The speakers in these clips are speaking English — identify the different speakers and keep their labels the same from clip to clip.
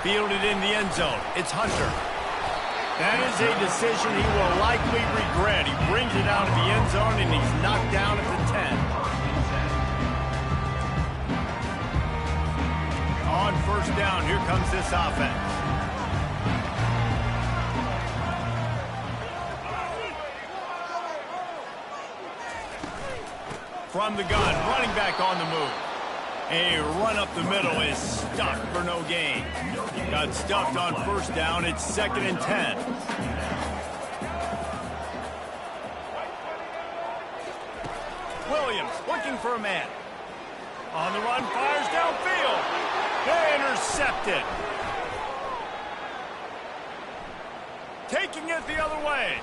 Speaker 1: Fielded in the end zone. It's Hunter. That is a decision he will likely regret. He brings it out of the end zone, and he's knocked down at the 10. On first down, here comes this offense. From the gun, running back on the move. A run up the middle is stuck for no gain. Got stuffed on first down. It's 2nd and 10. Williams looking for a man. On the run, fires downfield. Intercepted. Taking it the other way.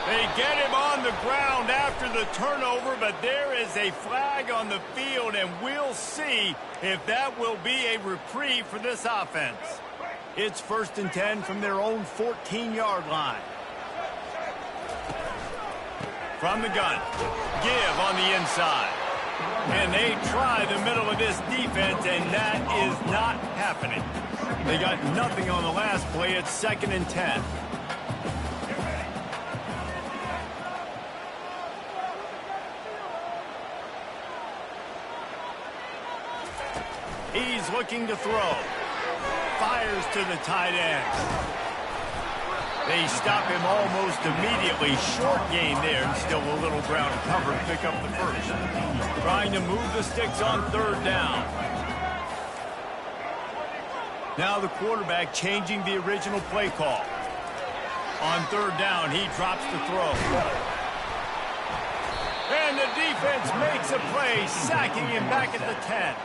Speaker 1: They get him on the ground after the turnover, but there is a flag on the field, and we'll see if that will be a reprieve for this offense. It's 1st and 10 from their own 14-yard line. From the gun, give on the inside. And they try the middle of this defense, and that is not happening. They got nothing on the last play. It's 2nd and 10. He's looking to throw. Fires to the tight end. They stop him almost immediately. Short gain there, and still a little ground to cover to pick up the first. Trying to move the sticks on 3rd down. Now the quarterback changing the original play call. On 3rd down, he drops the throw. And the defense makes a play, sacking him back at the 10.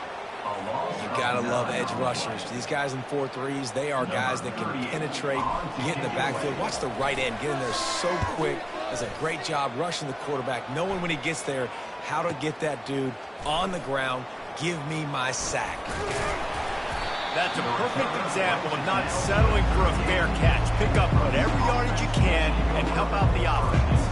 Speaker 2: You gotta love edge rushers. These guys in 4-3s, they are guys that can penetrate, get in the backfield. Watch the right end get in there so quick. Does a great job rushing the quarterback, knowing when he gets there how to get that dude on the ground. Give me my sack.
Speaker 1: That's a perfect example of not settling for a fair catch. Pick up whatever yardage you can and help out the offense.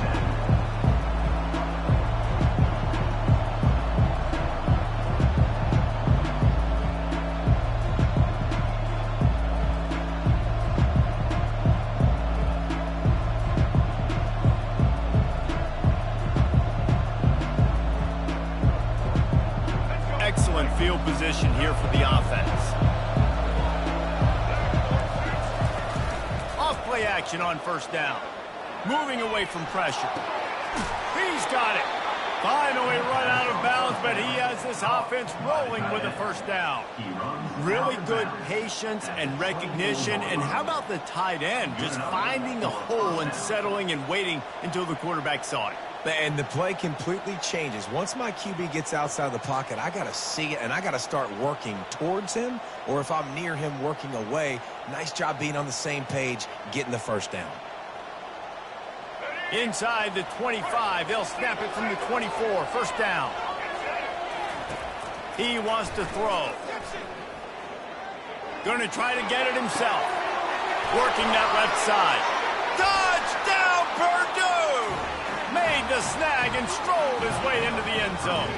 Speaker 1: Excellent field position here for the offense. Off play action on 1st down. Moving away from pressure. He's got it. Finally run out of bounds, but he has this offense rolling with a 1st down. Really good patience and recognition. And how about the tight end? Just finding the hole and settling and waiting until the quarterback saw it.
Speaker 2: And the play completely changes. Once my QB gets outside the pocket, I got to see it, and I got to start working towards him, or if I'm near him, working away. Nice job being on the same page, getting the 1st down.
Speaker 1: Inside the 25, they'll snap it from the 24, 1st down. He wants to throw. Going to try to get it himself. Working that left side. Touchdown, Purdue! Made the snag and strolled his way into the end zone.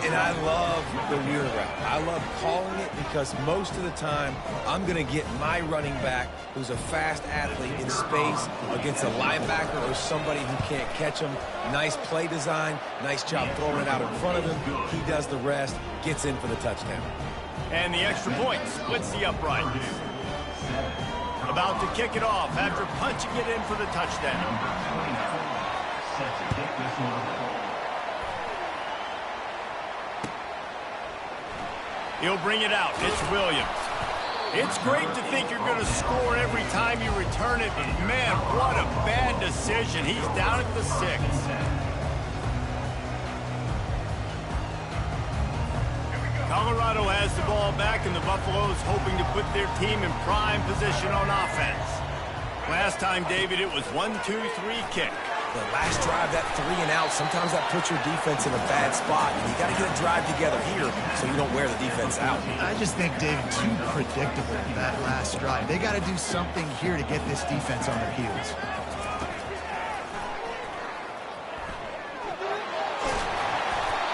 Speaker 2: And I love the wheel route. I love calling it because most of the time I'm going to get my running back who's a fast athlete in space against a linebacker or somebody who can't catch him. Nice play design. Nice job throwing it out in front of him. He does the rest, gets in for the touchdown.
Speaker 1: And the extra point splits the upright. About to kick it off after punching it in for the touchdown. He'll bring it out. It's Williams. It's great to think you're going to score every time you return it, but man, what a bad decision. He's down at the 6. Colorado has the ball back, and the Buffaloes hoping to put their team in prime position on offense. Last time, David, it was 1-2-3 kick.
Speaker 2: The last drive, that 3 and out, sometimes that puts your defense in a bad spot. And you got to get a drive together here so you don't wear the defense out.
Speaker 3: I just think, David, too predictable that last drive. They got to do something here to get this defense on their heels.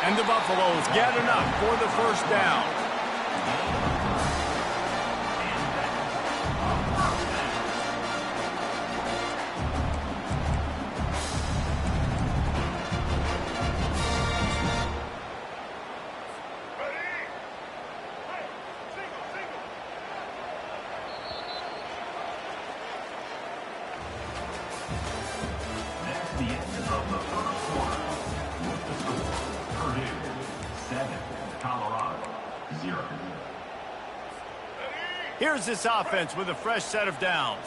Speaker 3: And the Buffaloes get enough for the 1st down.
Speaker 4: The end of the first quarter. With the score, Purdue 7, Colorado 0.
Speaker 1: Here's this offense with a fresh set of downs.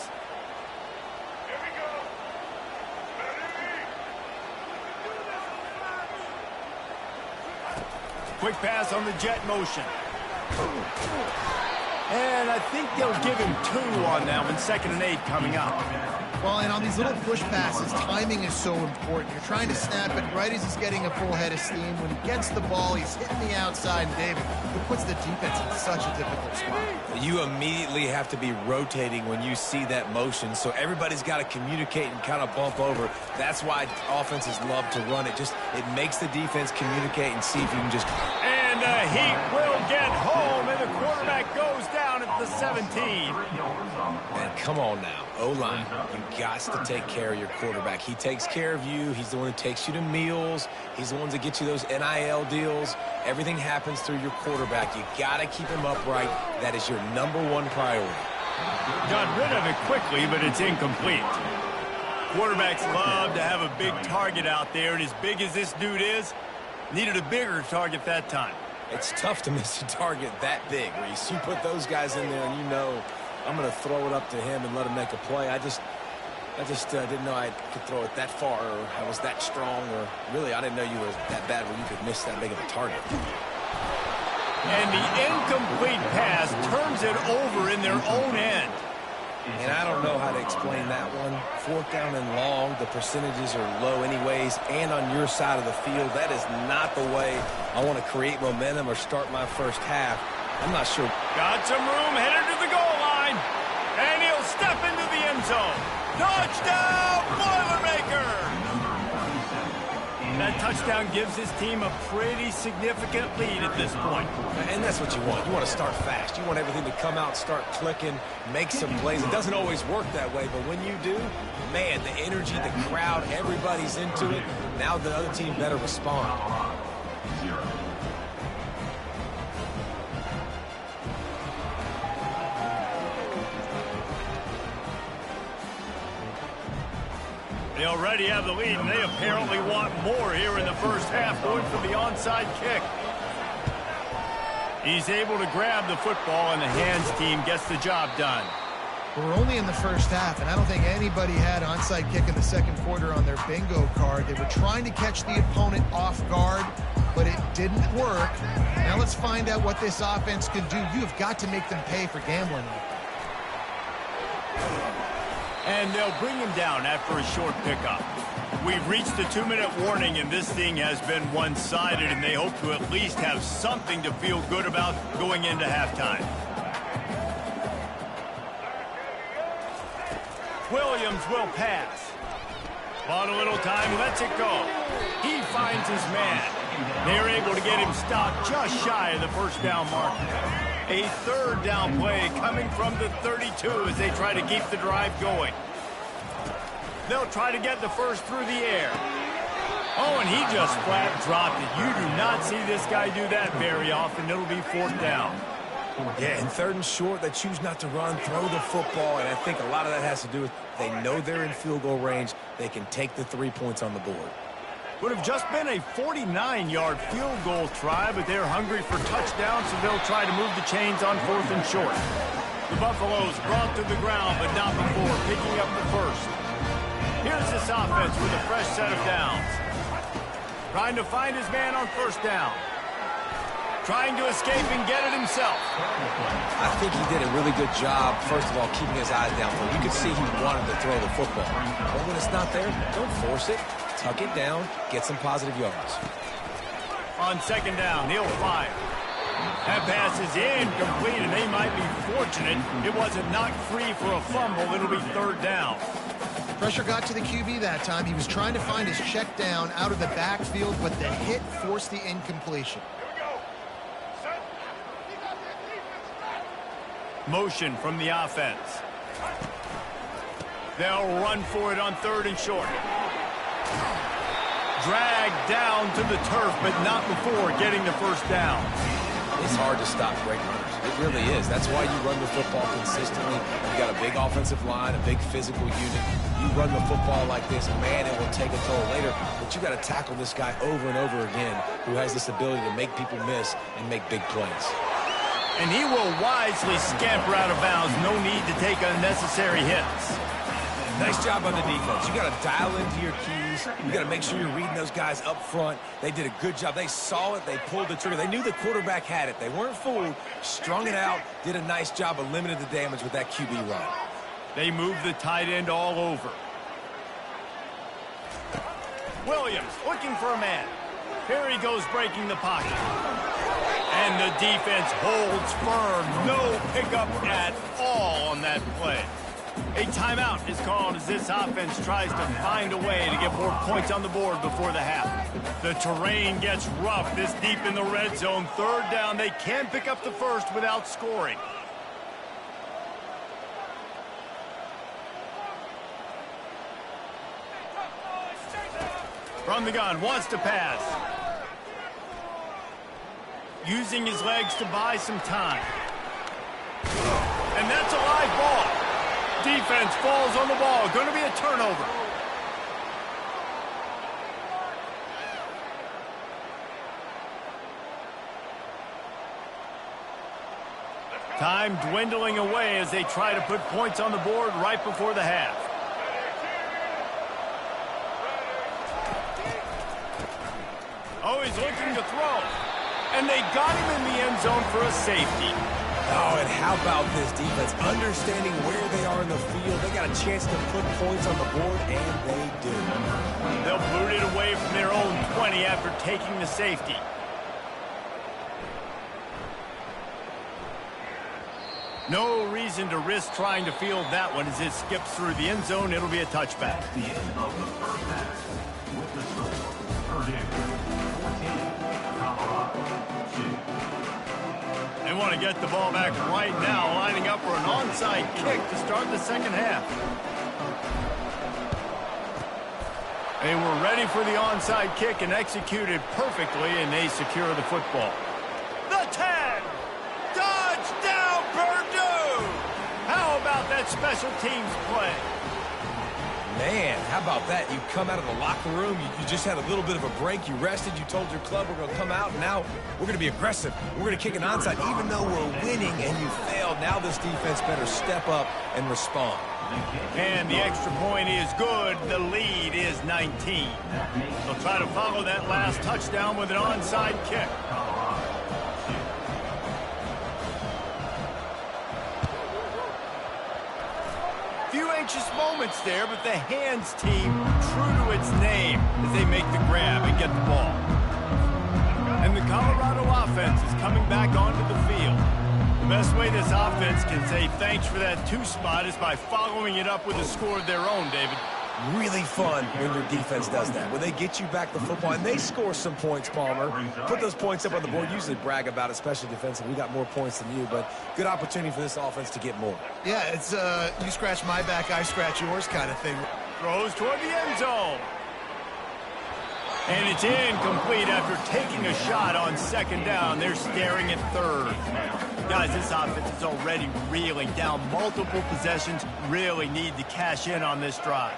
Speaker 1: Quick pass on the jet motion. And I think they'll give him 2 on that one. 2nd and 8 coming up.
Speaker 3: Well, and on these little push passes, timing is so important. You're trying to snap it right as he's getting a full head of steam. When he gets the ball, he's hitting the outside. And David, it puts the defense in such a difficult spot.
Speaker 2: You immediately have to be rotating when you see that motion, so everybody's got to communicate and kind of bump over. That's why offenses love to run it. It makes the defense communicate and see if you can just...
Speaker 1: And he will get home, and the quarterback goes down at the 17.
Speaker 2: Man, come on now. O-line, you got to take care of your quarterback. He takes care of you. He's the one who takes you to meals. He's the one that gets you those NIL deals. Everything happens through your quarterback. You got to keep him upright. That is your #1 priority.
Speaker 1: Got rid of it quickly, but it's incomplete. Quarterbacks love to have a big target out there, and as big as this dude is, needed a bigger target that time.
Speaker 2: It's tough to miss a target that big, Reese. You put those guys in there, and you know I'm going to throw it up to him and let him make a play. I just didn't know I could throw it that far, or I was that strong, or really I didn't know you were that bad where you could miss that big of a target.
Speaker 1: And the incomplete pass turns it over in their own end.
Speaker 2: And I don't know how to explain that one. 4th down and long, the percentages are low anyways, and on your side of the field, that is not the way I want to create momentum or start my first half. I'm not sure.
Speaker 1: Got some room, headed to the goal line, and he'll step into the end zone. Touchdown, Boilermaker! That touchdown gives his team a pretty significant lead at this point.
Speaker 2: And that's what you want. You want to start fast. You want everything to come out, start clicking, make some plays. It doesn't always work that way, but when you do, man, the energy, the crowd, everybody's into it. Now the other team better respond.
Speaker 4: 0.
Speaker 1: They already have the lead, and they apparently want more here in the first half, going for the onside kick. He's able to grab the football, and the hands team gets the job done.
Speaker 3: We're only in the first half, and I don't think anybody had onside kick in the 2nd quarter on their bingo card. They were trying to catch the opponent off guard, but it didn't work. Now let's find out what this offense can do. You have got to make them pay for gambling like that.
Speaker 1: And they'll bring him down after a short pickup. We've reached the 2-minute warning, and this thing has been one-sided, and they hope to at least have something to feel good about going into halftime. Williams will pass. Bought a little time, lets it go. He finds his man. They're able to get him stopped just shy of the first down marker. A 3rd down play coming from the 32 as they try to keep the drive going. They'll try to get the first through the air. Oh, and he just flat dropped it. You do not see this guy do that very often. It'll be 4th down.
Speaker 2: Yeah, in 3rd and short, they choose not to run, throw the football, and I think a lot of that has to do with they know they're in field goal range. They can take the 3 points on the board.
Speaker 1: Would have just been a 49-yard field goal try, but they're hungry for touchdowns, so they'll try to move the chains on 4th and short. The Buffaloes brought to the ground, but not before picking up the first. Here's this offense with a fresh set of downs. Trying to find his man on 1st down. Trying to escape and get it himself.
Speaker 2: I think he did a really good job, first of all, keeping his eyes downfield. You could see he wanted to throw the football. But when it's not there, don't force it. Tuck it down, get some positive yards.
Speaker 1: On 2nd down, he'll fire. That pass is incomplete, and they might be fortunate it wasn't knocked free for a fumble. It'll be 3rd down.
Speaker 3: Pressure got to the QB that time. He was trying to find his check down out of the backfield, but the hit forced the incompletion.
Speaker 1: Motion from the offense. They'll run for it on 3rd and short. Dragged down to the turf, but not before getting the first down.
Speaker 2: It's hard to stop great runners. It really is. That's why you run the football consistently. You got a big offensive line, a big physical unit. You run the football like this, man, it will take a toll later. But you got to tackle this guy over and over again who has this ability to make people miss and make big plays.
Speaker 1: And he will wisely scamper out of bounds. No need to take unnecessary hits.
Speaker 2: Nice job on the defense. You got to dial into your keys. You got to make sure you're reading those guys up front. They did a good job. They saw it. They pulled the trigger. They knew the quarterback had it. They weren't fooled. Strung it out. Did a nice job of limiting the damage with that QB run.
Speaker 1: They moved the tight end all over. Williams looking for a man. Here he goes breaking the pocket. And the defense holds firm. No pickup at all on that play. A timeout is called as this offense tries to find a way to get more points on the board before the half. The terrain gets rough this deep in the red zone. Third down, they can pick up the first without scoring. From the gun, wants to pass. Using his legs to buy some time. And that's a live ball. Defense falls on the ball. Going to be a turnover. Time dwindling away as they try to put points on the board right before the half. Oh, he's looking to throw. And they got him in the end zone for a safety.
Speaker 2: Oh, and how about this defense? Understanding where they are in the field. They got a chance to put points on the board, and they do.
Speaker 1: They'll boot it away from their own 20 after taking the safety. No reason to risk trying to field that one as it skips through the end zone. It'll be a touchback.
Speaker 4: The end of the first half with the score, Purdue 14, Colorado 2.
Speaker 1: They want to get the ball back right now, lining up for an onside kick to start the second half. They were ready for the onside kick and executed perfectly, and they secure the football. The 10! Touchdown, Purdue! How about that special teams play?
Speaker 2: Man, how about that? You come out of the locker room, you just had a little bit of a break, you rested, you told your club we're going to come out, and now we're going to be aggressive. We're going to kick an onside. Even though we're winning and you failed, now this defense better step up and respond.
Speaker 1: And the extra point is good. The lead is 19. They'll try to follow that last touchdown with an onside kick. Few anxious moments there, but the hands team true to its name as they make the grab and get the ball. And the Colorado offense is coming back onto the field. The best way this offense can say thanks for that 2 spot is by following it up with a score of their own, David.
Speaker 2: Really fun when your defense does that. When they get you back the football and they score some points, Palmer. Put those points up on the board. Usually brag about it, especially defensively. We got more points than you, but good opportunity for this offense to get more.
Speaker 3: Yeah, it's you scratch my back, I scratch yours kind of thing.
Speaker 1: Throws toward the end zone. And it's incomplete after taking a shot on second down. They're staring at third. Guys, this offense is already reeling down multiple possessions. Really need to cash in on this drive.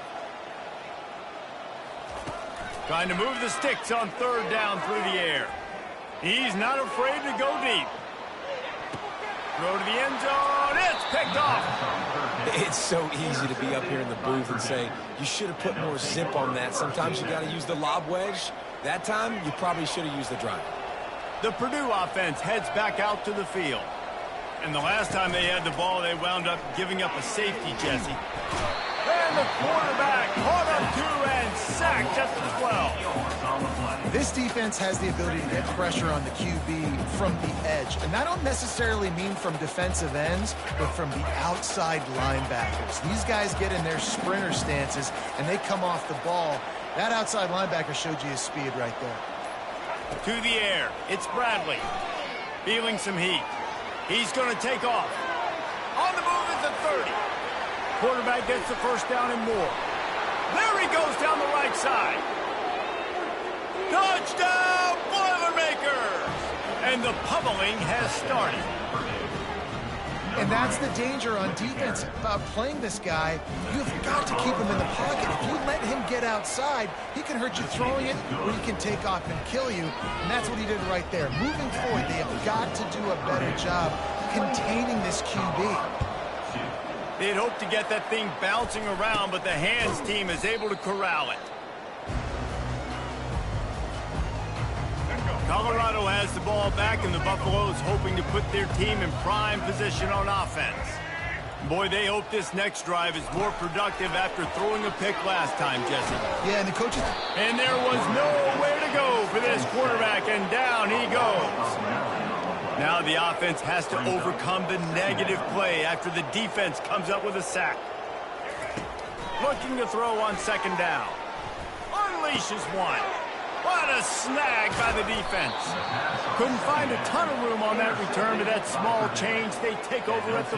Speaker 1: Trying to move the sticks on third down through the air. He's not afraid to go deep. Throw to the end zone. It's picked off.
Speaker 2: It's so easy to be up here in the booth and say, you should have put more zip on that. Sometimes you got to use the lob wedge. That time, you probably should have used the drive.
Speaker 1: The Purdue offense heads back out to the field. And the last time they had the ball, they wound up giving up a safety, Jesse. And the quarterback caught up to and sacked at the 12.
Speaker 3: This defense has the ability to get pressure on the QB from the edge. And I don't necessarily mean from defensive ends, but from the outside linebackers. These guys get in their sprinter stances, and they come off the ball. That outside linebacker showed you his speed right there.
Speaker 1: To the air. It's Bradley. Feeling some heat. He's going to take off. On the move is the 30. Quarterback gets the first down and more. There he goes down the right side. Touchdown, Boilermakers! And the pummeling has started.
Speaker 3: And that's the danger on defense about playing this guy. You've got to keep him in the pocket. If you let him get outside, he can hurt you throwing it, or he can take off and kill you. And that's what he did right there. Moving forward, they have got to do a better job containing this QB.
Speaker 1: They'd hoped to get that thing bouncing around, but the hands team is able to corral it. Colorado has the ball back, and the Buffaloes hoping to put their team in prime position on offense. Boy, they hope this next drive is more productive after throwing a pick last time, Jesse.
Speaker 3: Yeah, and the coaches...
Speaker 1: And there was nowhere to go for this quarterback, and down he goes. Now the offense has to overcome the negative play after the defense comes up with a sack. Looking to throw on second down. Unleashes one. What a snag by the defense. Couldn't find a ton of room on that return, but that small change, they take over at the